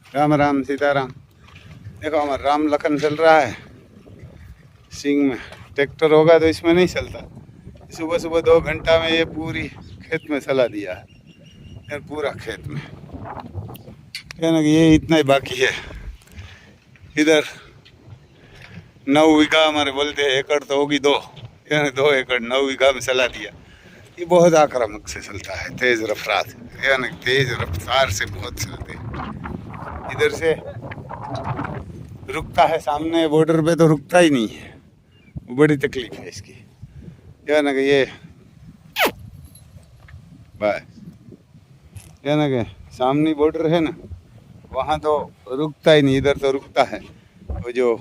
राम राम सीताराम। देखो हमारा राम लखन चल रहा है सिंग में। ट्रैक्टर होगा तो इसमें नहीं चलता। सुबह सुबह 2 घंटा में ये पूरी खेत में चला दिया है, फिर पूरा खेत में। कहना कि ये इतना ही बाकी है। इधर 9 बीघा हमारे बोलते हैं, एकड़ तो होगी 2, यानी 2 एकड़ 9 बीघा में चला दिया। ये बहुत आक्रामक से चलता है, तेज रफ्तार, यानी तेज रफ्तार से बहुत चलते हैं। इधर से रुकता है, सामने बॉर्डर पे तो रुकता ही नहीं है। बड़ी तकलीफ है इसकी, यानी कि ये बस, यानी कि सामने बॉर्डर है ना, वहाँ तो रुकता ही नहीं, इधर तो रुकता है। वो जो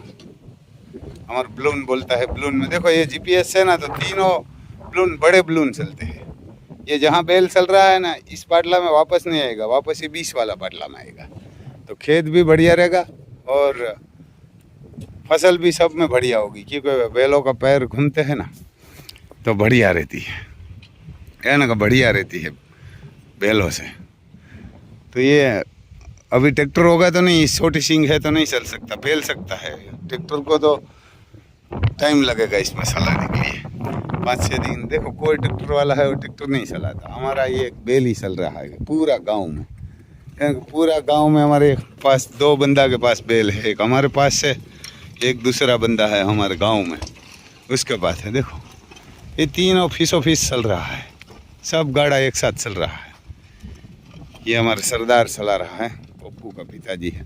हमारा बलून बोलता है, बलून में देखो ये जीपीएस है ना, तो तीनों बलून बड़े बलून चलते हैं। ये जहाँ बेल चल रहा है ना, इस पाटला में वापस नहीं आएगा, वापस ये 20 वाला पाटला में आएगा। तो खेत भी बढ़िया रहेगा और फसल भी सब में बढ़िया होगी, क्योंकि बैलों का पैर घूमते हैं ना, तो बढ़िया रहती है ना, बढ़िया रहती है बैलों से। तो ये अभी ट्रैक्टर होगा तो नहीं, छोटी सिंग है तो नहीं चल सकता, बेल सकता है। ट्रैक्टर को तो टाइम लगेगा इसमें चलाने के लिए, 5-6 दिन। देखो कोई ट्रैक्टर वाला है वो ट्रैक्टर नहीं चलाता, हमारा ये बेल ही चल रहा है पूरा गांव में। पूरा गांव में हमारे पास 2 बंदा के पास बेल है, एक हमारे पास है, एक दूसरा बंदा है हमारे गांव में, उसके पास है। देखो ये तीनों फीसों फीस चल रहा है, सब गाड़ा एक साथ चल रहा है। ये हमारे सरदार चला रहा है, पप्पू का पिताजी है,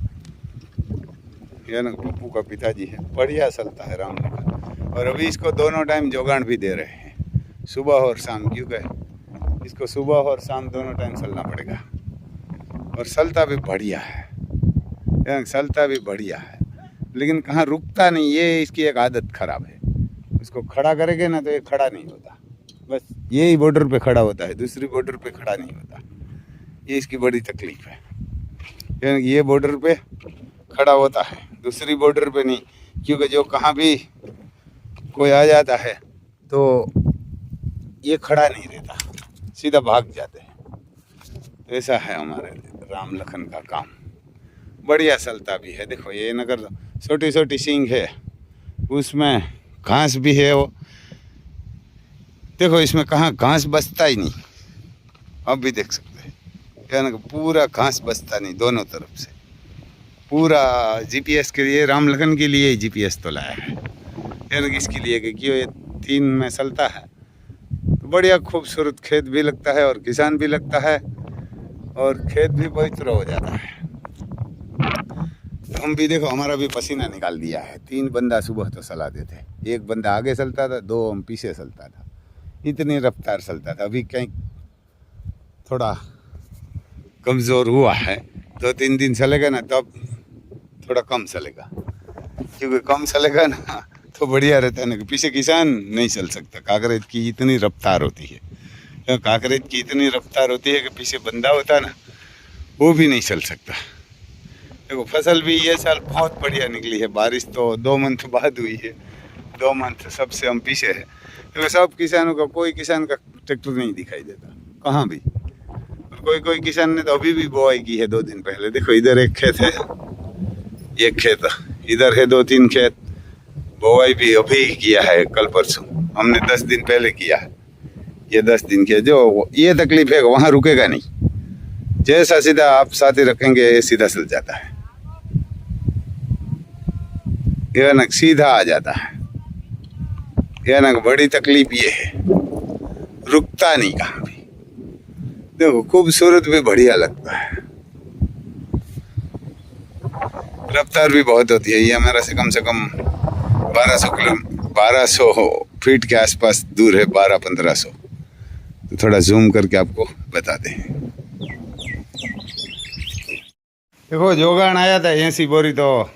ये ना पप्पू का पिताजी है, बढ़िया चलता है राम लखन। और अभी इसको दोनों टाइम जोगान भी दे रहे हैं, सुबह और शाम, क्योंकि इसको सुबह और शाम दोनों टाइम चलना पड़ेगा। और चलता भी बढ़िया है, चलता भी बढ़िया है, लेकिन कहाँ रुकता नहीं। ये इसकी एक आदत खराब है, इसको खड़ा करेंगे ना तो ये खड़ा नहीं होता, बस यही बॉर्डर पे खड़ा होता है, दूसरी बॉर्डर पे खड़ा नहीं होता। ये इसकी बड़ी तकलीफ है, यानी ये बॉर्डर पे खड़ा होता है, दूसरी बॉर्डर पे नहीं, क्योंकि जो कहाँ भी कोई आ जाता है तो ये खड़ा नहीं रहता, सीधा भाग जाते हैं। तो ऐसा है हमारे राम लखन का काम, बढ़िया चलता भी है। देखो ये नगर छोटी छोटी सींग है, उसमें घास भी है। वो देखो इसमें कहाँ घास बचता ही नहीं, अब भी देख सकते हैं, यानी पूरा घास बचता नहीं दोनों तरफ से। पूरा जीपीएस के लिए, राम लखन के लिए ही जीपीएस तो लाया है, यानी कि इसके लिए कि क्यों ये 3 में चलता है तो बढ़िया खूबसूरत खेत भी लगता है और किसान भी लगता है और खेत भी पवित्र हो जाता है। तो हम भी देखो, हमारा भी पसीना निकाल दिया है। 3 बंदा सुबह तो चलाते थे, 1 बंदा आगे चलता था, 2 हम पीछे चलता था, इतनी रफ्तार चलता था। अभी कहीं थोड़ा कमज़ोर हुआ है, 2-3 दिन चलेगा ना तब थोड़ा कम चलेगा, क्योंकि कम चलेगा ना तो बढ़िया रहता है ना, कि पीछे किसान नहीं चल सकता। कांकरेज की इतनी रफ्तार होती है, कांकरेज की इतनी रफ्तार होती है कि पीछे बंदा होता है ना, वो भी नहीं चल सकता। देखो फसल भी ये साल बहुत बढ़िया निकली है, बारिश तो 2 मंथ बाद हुई है, 2 मंथ सबसे हम पीछे है, क्योंकि सब किसानों का, कोई किसान का ट्रैक्टर नहीं दिखाई देता कहाँ भी। और कोई किसान ने तो अभी भी बुआई की है 2 दिन पहले। देखो इधर एक खेत है, एक खेत इधर है, 2-3 खेत बुआई भी अभी किया है, कल परसों। हमने 10 दिन पहले किया है, ये 10 दिन के। जो ये तकलीफ है वहाँ रुकेगा नहीं, जैसा सीधा आप साथी रखेंगे ये सीधा चल जाता है, ये ना सीधा आ जाता है। ये ना बड़ी तकलीफ ये है, रुकता नहीं कहाँ भी। देखो खूबसूरत भी बढ़िया लगता है, रफ्तार भी बहुत होती है। ये हमारा से कम 1200 फीट के आसपास दूर है, 1200-1500। तो थोड़ा जूम करके आपको बताते हैं। देखो जोगान आया था 80 बोरी, तो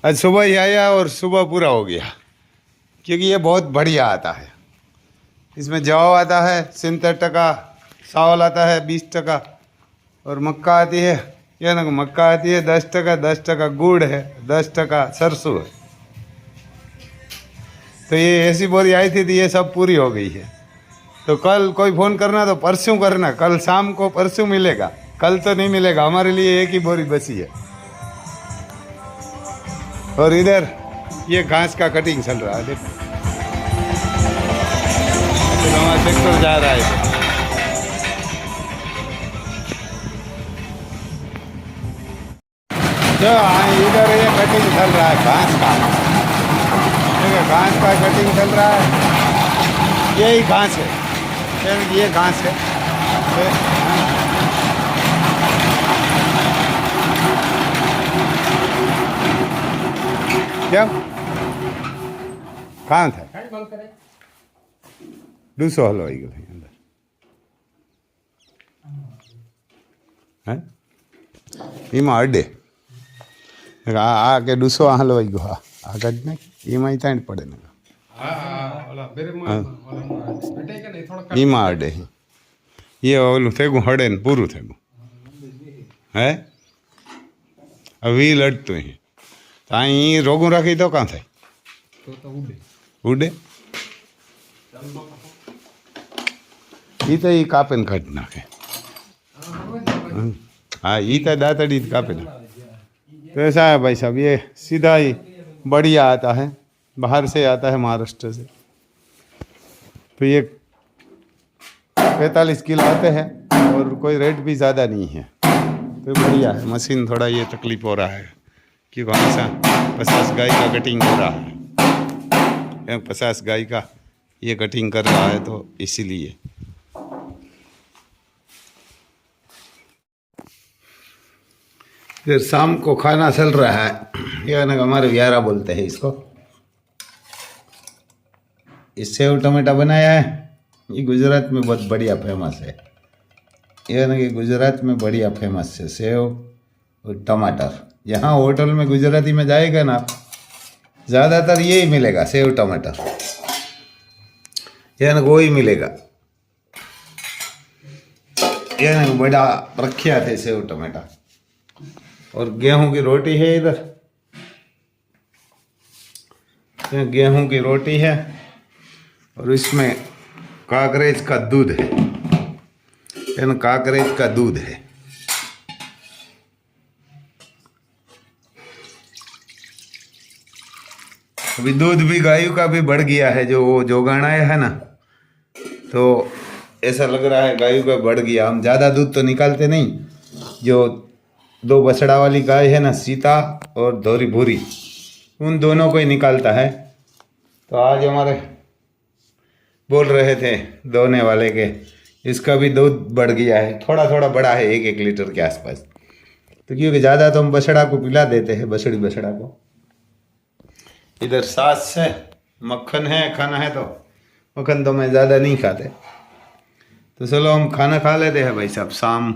आज सुबह ही आया और सुबह पूरा हो गया, क्योंकि ये बहुत बढ़िया आता है। इसमें जौ आता है 70%, चावल आता है 20%, और मक्का आती है, यह ना मक्का आती है 10%, 10% गुड़ है, 10% सरसों है। तो ये ऐसी बोरी आई थी तो ये सब पूरी हो गई है। तो कल कोई फ़ोन करना तो परसों करना, कल शाम को परसों मिलेगा, कल तो नहीं मिलेगा। हमारे लिए एक ही बोरी बची है, और इधर ये घास का कटिंग चल रहा है, देखो हमारा ट्रैक्टर जा रहा है। जो इधर ये कटिंग चल रहा है घास का, देखिए घास का कटिंग चल रहा है। यही घास है, ये घास है। क्या कहाँ था दूसरो हलवाई गयो अंदर है એમાં અડે આ કે ડૂસો હલવાઈ ગયો આ કાઢ નાખ એમાં ત્યાં પડે ને એમાં અડે એ ઓલું થેગું હડે ને પૂરું થેગું હે વીલ અડતું અહીં તો અહીં રોગું રાખી તો કાં થાય ઉડે એ તો એ કાપે ને કાઢી નાખે हाँ ये तो दातड़ी कापे ना। तो ऐसा है भाई साहब, ये सीधा ही बढ़िया आता है, बाहर से आता है महाराष्ट्र से। तो ये 45 किलो आते हैं और कोई रेट भी ज़्यादा नहीं है, तो बढ़िया है। मशीन थोड़ा ये तकलीफ हो रहा है क्योंकि हमेशा 50 गाय का कटिंग हो रहा है, 50 गाय का ये कटिंग कर रहा है, तो इसीलिए फिर शाम को खाना चल रहा है। ये ना हमारे व्यारा बोलते हैं इसको। इस सेव टमाटा बनाया है, ये गुजरात में बहुत बढ़िया फेमस है। ये ना कि गुजरात में बढ़िया फेमस है सेव और टमाटर। यहाँ होटल में गुजराती में जाएगा ना, ज़्यादातर यही मिलेगा, सेव टमाटर। यह ना वही मिलेगा, यह ना बड़ा प्रख्यात है सेव टमाटर। और गेहूं की रोटी है इधर, गेहूं की रोटी है और इसमें काकरेज का दूध है, काकरेज का दूध है। अभी दूध भी गायों का भी बढ़ गया है, जो वो जोगाना है ना, तो ऐसा लग रहा है गायों का बढ़ गया। हम ज़्यादा दूध तो निकालते नहीं, जो 2 बछड़ा वाली गाय है ना, सीता और धोरी भूरी, उन दोनों को ही निकालता है। तो आज हमारे बोल रहे थे दोने वाले के इसका भी दूध बढ़ गया है, थोड़ा थोड़ा बढ़ा है, 1-1 लीटर के आसपास। तो क्योंकि ज़्यादा तो हम बछड़ा को पिला देते हैं, बछड़ी बछड़ा को। इधर सास है, मक्खन है, खाना है तो मक्खन तो मैं ज़्यादा नहीं खाते। तो चलो हम खाना खा लेते हैं भाई साहब, शाम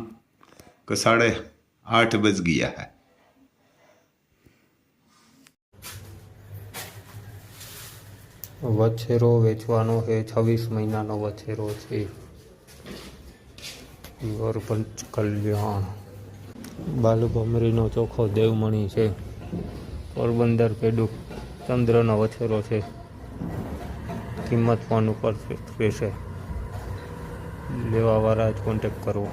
को 8:30 बज गया है। વછેરો વેચવાનો છે, 26 મહિનાનો વછેરો છે। ગોરપંચ કલ્યાણ બાલુભમરીનો ચોખ્ખો દેવમણી છે। પોરબંદર પેડુક ચંદ્રનો વછેરો છે, કિંમત ફોન ઉપર રહેશે, લેવાવાળા જ કોન્ટેક્ટ કરવો।